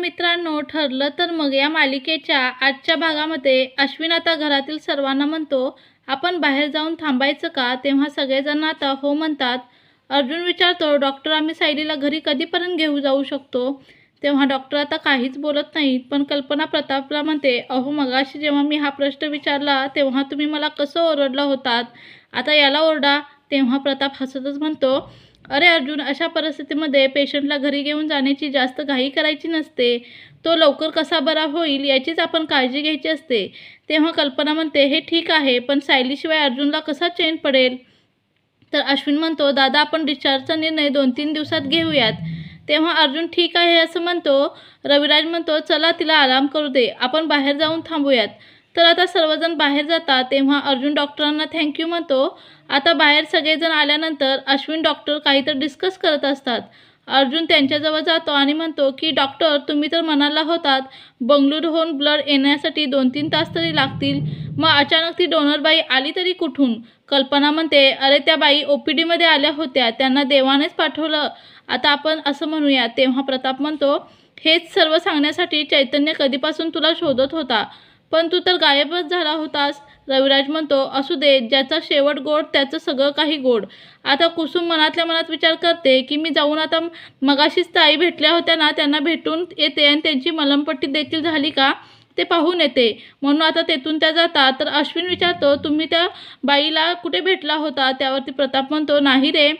मित्रांनो, ठरलं तर मग या मालिकेच्या आजच्या भागामध्ये अश्विन आता घरातील सर्वांना म्हणतो, आपण बाहेर जाऊन थांबायचं का? तेव्हा सगळेजण आता हो म्हणतात. अर्जुन विचारतो, डॉक्टर आम्ही सायलीला घरी कधीपर्यंत घेऊन जाऊ शकतो? तेव्हा डॉक्टर आता काहीच बोलत नाहीत, पण कल्पना प्रतापला म्हणते, अहो मगाशी जेव्हा मी हा प्रश्न विचारला तेव्हा तुम्ही मला कसं ओरडला होतात, आता याला ओरडा. तेव्हा प्रताप हसतच म्हणतो, अरे अर्जुन, अशा परिस्थितीमध्ये पेशंटला घरी घेऊन जाण्याची जास्त घाई करायची नसते. तो लवकर कसा बरा होईल याचीच आपण काळजी घ्यायची असते. तेव्हा कल्पना म्हणते, हे ठीक आहे, पण सायलीशिवाय अर्जुनला कसा चैन पडेल? तर अश्विन म्हणतो, दादा आपण डिस्चार्जचा निर्णय 2-3 दिवसात घेऊयात. तेव्हा अर्जुन ठीक आहे असं म्हणतो. रविराज म्हणतो, चला तिला आराम करू दे, आपण बाहेर जाऊन थांबूयात. तर आता सर्वजण बाहेर जातात. तेव्हा अर्जुन डॉक्टरांना थँक्यू म्हणतो. आता बाहेर सगळेजण आल्यानंतर अश्विन डॉक्टर काहीतरी डिस्कस करत असतात. अर्जुन त्यांच्याजवळ जातो आणि म्हणतो की डॉक्टर, तुम्ही तर म्हणाला होतात बंगळुरूहून ब्लड येण्यासाठी 2-3 तास तरी लागतील, मग अचानक ती डोनरबाई आली तरी कुठून? कल्पना म्हणते, अरे त्या बाई OPDमध्ये आल्या होत्या, त्यांना देवानेच पाठवलं, आता आपण असं म्हणूया. तेव्हा प्रताप म्हणतो, हेच सर्व सांगण्यासाठी चैतन्य कधीपासून तुला शोधत होता, पण तू तर गायबच झाला होतास. रविराज म्हणतो, असू दे, ज्याचा शेवट गोड त्याचं सगळं काही गोड. आता कुसुम मनातल्या मनात विचार करते की मी जाऊन आता मगाशीच ताई भेटल्या होत्या ना, त्यांना भेटून येते आणि त्यांची मलमपट्टी देखील झाली का ते पाहून येते. म्हणून आता तेथून त्या जातात. तर अश्विन विचारतो, तुम्ही त्या बाईला कुठे भेटला होता? त्यावरती प्रताप म्हणतो, नाही रे,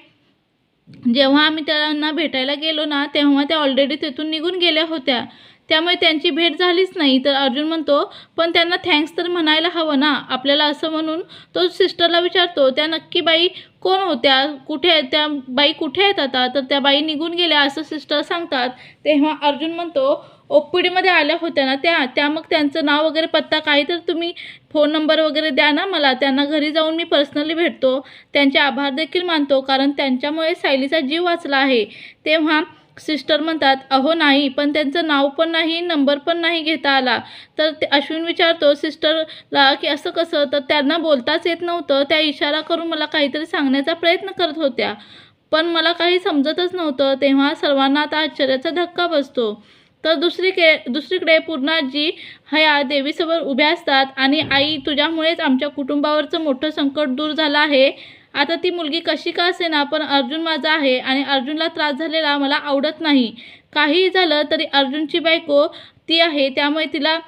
जेव्हा आम्ही त्यांना भेटायला गेलो ना तेव्हा त्या ऑलरेडी तेथून निघून गेल्या होत्या, त्यामुळे त्यांची भेट झालीच नाही. तर अर्जुन म्हणतो, पण त्यांना थँक्स तर म्हणायला हवं ना आपल्याला. असं म्हणून तो सिस्टरला विचारतो, त्या नक्की बाई कोण होत्या, कुठे आहेत त्या बाई, कुठे आहेत आता? तर त्या बाई निघून गेल्या असं सिस्टर सांगतात. तेव्हा अर्जुन म्हणतो, OPDमध्ये आल्या होत्या ना त्या मग त्यांचं नाव वगैरे पत्ता काहीतरी तुम्ही फोन नंबर वगैरे द्या ना मला, त्यांना घरी जाऊन मी पर्सनली भेटतो, त्यांचे आभार देखील मानतो, कारण त्यांच्यामुळे सायलीचा जीव वाचला आहे. तेव्हा सिस्टर म्हणतात, अहो नाही, पण त्यांचं नाव पण नाही, नंबर पण नाही घेता आला. तर ते अश्विन विचारतो सिस्टरला की असं कसं? तर त्यांना बोलताच येत नव्हतं, त्या इशारा करून मला काहीतरी सांगण्याचा प्रयत्न करत होत्या, पण मला काही समजतच नव्हतं. तेव्हा सर्वांना आता आश्चर्याचा धक्का बसतो. तर दुसरीकडे पूर्णाजी ह्या देवीसमोर उभ्या असतात आणि आई, तुझ्यामुळेच आमच्या कुटुंबावरचं मोठं संकट दूर झालं आहे. आता ती मुलगी कशी का असेना, पण अर्जुन माझा आहे आणि अर्जुनला त्रास झालेला मला आवडत नाही. काहीही झालं तरी अर्जुनची बायको ती आहे, त्यामुळे तिला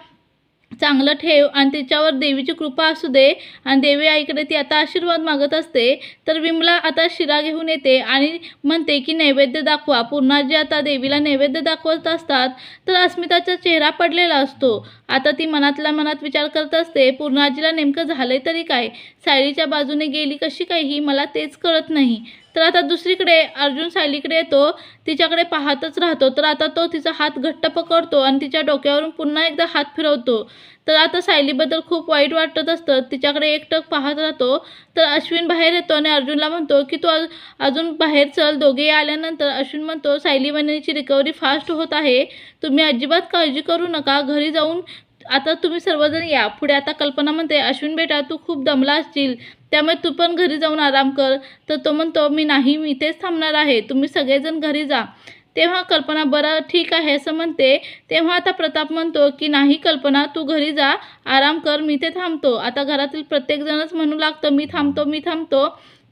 चांगलं ठेव आणि तिच्यावर देवीची कृपा असू दे. आणि देवी आईकडे ती आता आशीर्वाद मागत असते. तर विमला आता शिरा घेऊन येते आणि म्हणते की नैवेद्य दाखवा. पूर्णाजी आता देवीला नैवेद्य दाखवत असतात. तर अस्मिताचा चेहरा पडलेला असतो. आता ती मनातल्या मनात विचार करत असते, पूर्णाजीला नेमकं झालंय तरी काय? सायलीच्या बाजूने गेली कशी काय ही, मला तेच कळत नाही. तर आता दुसरीकडे अर्जुन सायलीकडे येतो, तिच्याकडे पाहतच राहतो. तर आता तो तिचा हात घट्ट पकडतो आणि तिच्या डोक्यावरून पुन्हा एकदा हात फिरवतो. तर आता सायलीबद्दल खूप वाईट वाटत असतं, तिच्याकडे एकटक पाहत राहतो. तर अश्विन बाहेर येतो आणि अर्जुनला म्हणतो की तू अजून बाहेर चल. दोघेही आल्यानंतर अश्विन म्हणतो, सायली वहिनीची रिकव्हरी फास्ट होत आहे, तुम्ही अजिबात काळजी करू नका, घरी जाऊन आता तुम्ही सर्वजण या. पुढे आता कल्पना म्हणते, अश्विन बेटा तू खूप दमला असशील, त्यामुळे तू पण घरी जाऊन आराम कर. तर तो म्हणतो, मी नाही, मी इथेच थांबणार आहे, तुम्ही सगळेजण घरी जा. तेव्हा कल्पना बरं ठीक आहे असं म्हणते. तेव्हा आता प्रताप म्हणतो की नाही कल्पना, तू घरी जा, आराम कर, मी इथे थांबतो. आता घरातील प्रत्येकजणच म्हणू लागतं, मी थांबतो, मी थांबतो.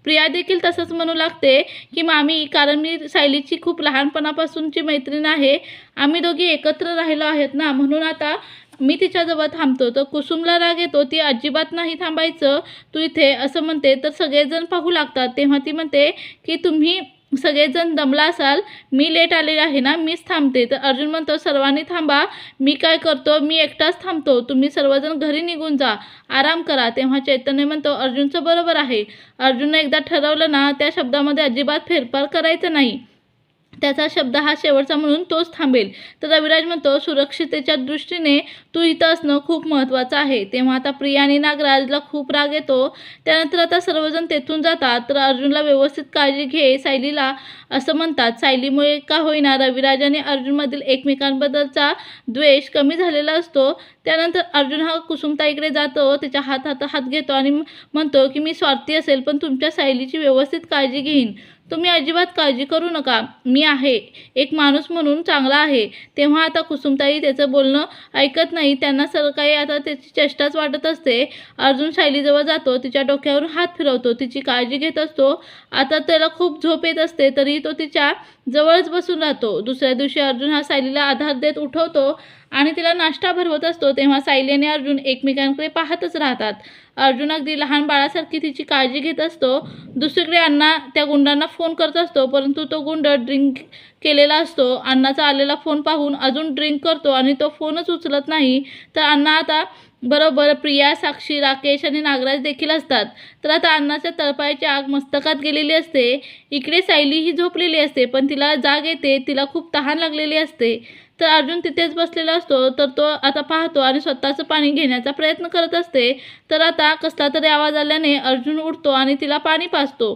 प्रिया देखील तसंच म्हणू लागते की मामी, कारण मी सायलीची खूप लहानपणापासूनची मैत्रीण आहे, आम्ही दोघी एकत्र राहिलो आहेत ना, म्हणून आता मी तिच्याजवळ थांबतो. तर कुसुमला राग येतो, ती अजिबात नाही थांबायचं तू इथे असं म्हणते. तर सगळेजण पाहू लागतात. तेव्हा ती म्हणते की तुम्ही सगळेजण दमला असाल, मी लेट आलेले आहे ना, मीच थांबते. तर अर्जुन म्हणतो, सर्वांनी थांबा, मी काय करतो, मी एकटाच थांबतो, तुम्ही सर्वजण घरी निघून जा, आराम करा. तेव्हा चैतन्य म्हणतो, अर्जुनचं बरोबर आहे, अर्जुनने एकदा ठरवलं ना त्या शब्दामध्ये अजिबात फेरफार करायचा नाही, त्याचा शब्द हा शेवटचा म्हणून तोच थांबेल. तर रविराज म्हणतो, सुरक्षितेच्या दृष्टीने तू इथं असणं खूप महत्त्वाचं आहे. तेव्हा आता प्रिया आणि नागराजला खूप राग येतो. त्यानंतर आता सर्वजण तेथून जातात. तर अर्जुनला व्यवस्थित काळजी घे सायलीला असं म्हणतात. सायलीमुळे का होईना रविराज आणि अर्जुनमधील एकमेकांबद्दलचा द्वेष कमी झालेला असतो. त्यानंतर अर्जुन हा कुसुमताईकडे जातो, तिच्या हात घेतो आणि म्हणतो की मी स्वार्थी असेल पण तुमच्या सायलीची व्यवस्थित काळजी घेईन, तुम्ही अजिबात काळजी करू नका, मी आहे, एक माणूस म्हणून चांगला आहे. तेव्हा आता कुसुमताई त्याचं बोलणं ऐकत नाही. त्यांना सर्व काही आता त्याची चेष्टाच वाटत असते. अर्जुन सायलीजवळ जातो, तिच्या डोक्यावरून हात फिरवतो, तिची काळजी घेत असतो. आता त्याला खूप झोप येत असते, तरीही तो तिच्या जवळच बसून राहतो. दुसऱ्या दिवशी अर्जुन हा सायलीला आधार देत उठवतो आणि तिला नाश्ता भरवत असतो. तेव्हा सायली आणि अर्जुन एकमेकांकडे पाहतच राहतात. अर्जुन अगदी लहान बाळासारखी तिची काळजी घेत असतो. दुसरीकडे अण्णा त्या गुंडांना फोन करत असतो, परंतु तो गुंड ड्रिंक केलेला असतो. अण्णाचा आलेला फोन पाहून अजून ड्रिंक करतो आणि तो फोनच उचलत नाही. तर अण्णा आता बरोबर प्रिया, साक्षी, राकेश आणि नागराज देखील असतात. तर आता अण्णाच्या तळपायाची आग मस्तकात गेलेली असते. इकडे सायली ही झोपलेली असते, पण तिला जाग येते. तिला खूप तहान लागलेली असते. तर अर्जुन तिथेच बसलेला असतो. तर तो आता पाहतो आणि स्वतःचं पाणी घेण्याचा प्रयत्न करत असते. तर आता कसला तरी आवाज आल्याने अर्जुन उठतो आणि तिला पाणी पाजतो.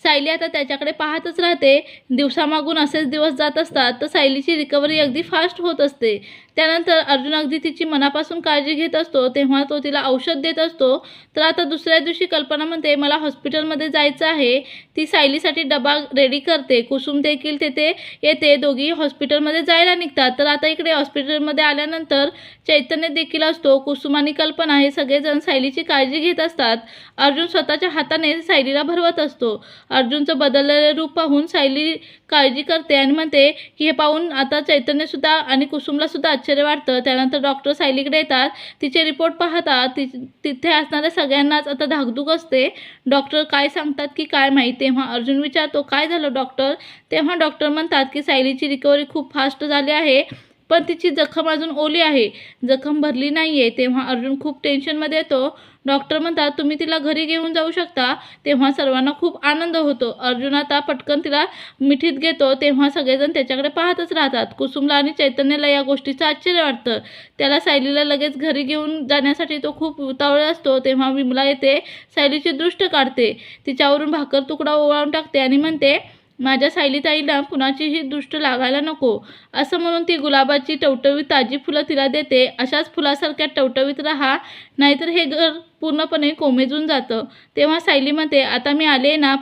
सायली आता त्याच्याकडे पाहतच राहते. दिवसामागून असेच दिवस जात असतात. तर सायलीची रिकव्हरी अगदी फास्ट होत असते. त्यानंतर अर्जुन अगदी तिची मनापासून काळजी घेत असतो. तेव्हा तो तिला औषध देत असतो. तर आता दुसऱ्या दिवशी कल्पना म्हणते, मला हॉस्पिटलमध्ये जायचं आहे. ती सायलीसाठी डबा रेडी करते. कुसुम देखील तेथे येते. दोघी हॉस्पिटलमध्ये जायला निघतात. तर आता इकडे हॉस्पिटलमध्ये आल्यानंतर चैतन्य देखील असतो. कुसुम आणि कल्पना हे सगळेजण सायलीची काळजी घेत असतात. अर्जुन स्वतःच्या हाताने सायलीला भरवत असतो. अर्जुनचं बदललेलं रूप पाहून सायली काळजी करते आणि म्हणते की हे पाहून आता चैतन्यसुद्धा आणि कुसुमलासुद्धा आश्चर्य वाटतं. त्यानंतर डॉक्टर सायलीकडे येतात. तिचे रिपोर्ट पाहतात. तिथे असणाऱ्या सगळ्यांनाच आता धाकधूक असते. डॉक्टर काय सांगतात की काय माहीत. तेव्हा अर्जुन विचारतो, काय झालं डॉक्टर? तेव्हा डॉक्टर म्हणतात की सायलीची रिकव्हरी खूप फास्ट झाली आहे, पण तिची जखम अजून ओली आहे, जखम भरली नाही आहे. तेव्हा अर्जुन खूप टेन्शनमध्ये येतो. डॉक्टर म्हणतात तुम्ही तिला घरी घेऊन जाऊ शकता. तेव्हा सर्वांना खूप आनंद होतो. अर्जुन आता पटकन तिला मिठीत घेतो. तेव्हा सगळेजण त्याच्याकडे पाहतच राहतात. कुसुमला आणि चैतन्याला या गोष्टीचं आश्चर्य वाटतं. त्याला सायलीला लगेच घरी घेऊन जाण्यासाठी तो खूप उतावळा असतो. तेव्हा विमला येते, सायलीची दृष्ट काढते, तिच्यावरून भाकर तुकडा ओवाळून टाकते आणि म्हणते, माझ्या सायलीताईला कुणाचीही दृष्ट लागायला नको. असं म्हणून ती गुलाबाची टवटवीत ताजी फुलं तिला देते. अशाच फुलासारख्या टवटवीत राहा, नाहीतर हे घर पूर्णपणे कोमेजून जातं. तेव्हा सायली म्हणते, आता मी आले ना.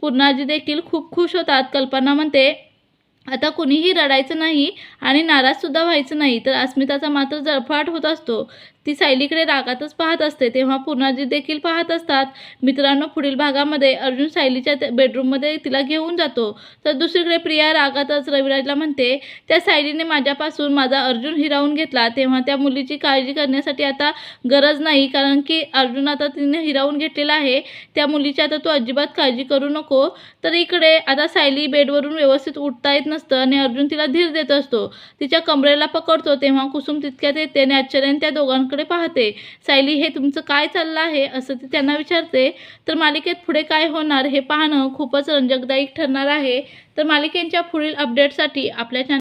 पूर्णाजी देखील खूप खुश होतात. कल्पना म्हणते, आता कुणीही रडायचं नाही आणि नाराजसुद्धा व्हायचं नाही. तर अस्मिताचा मात्र जळफाट होत असतो. ती सायलीकडे रागातच पाहत असते. तेव्हा पूर्णाजी देखील पाहत असतात. मित्रांनो, पुढील भागामध्ये अर्जुन सायलीच्या बेडरूममध्ये तिला घेऊन जातो. तर दुसरीकडे प्रिया रागातच रविराजला म्हणते, त्या सायलीने माझ्यापासून माझा अर्जुन हिरावून घेतला. तेव्हा त्या मुलीची काळजी करण्यासाठी आता गरज नाही, कारण की अर्जुन आता तिने हिरावून घेतलेला आहे. त्या मुलीची आता तू अजिबात काळजी करू नको. तर इकडे आता सायली बेडवरून व्यवस्थित उठता येत नसतं आणि अर्जुन तिला धीर देत असतो. तिच्या कमरेला पकडतो. तेव्हा कुसुम तितक्यात येते आणि आश्चर्याने त्या दोघांकडे पाहते. सायली, हे तुमचं काय चाललं आहे असं ती त्यांना विचारते. तर मालिकेत पुढे काय होणार हे पाहणं खूपच रंजकदायक ठरणार आहे. तर मालिकेच्या पुढील अपडेटसाठी आपल्या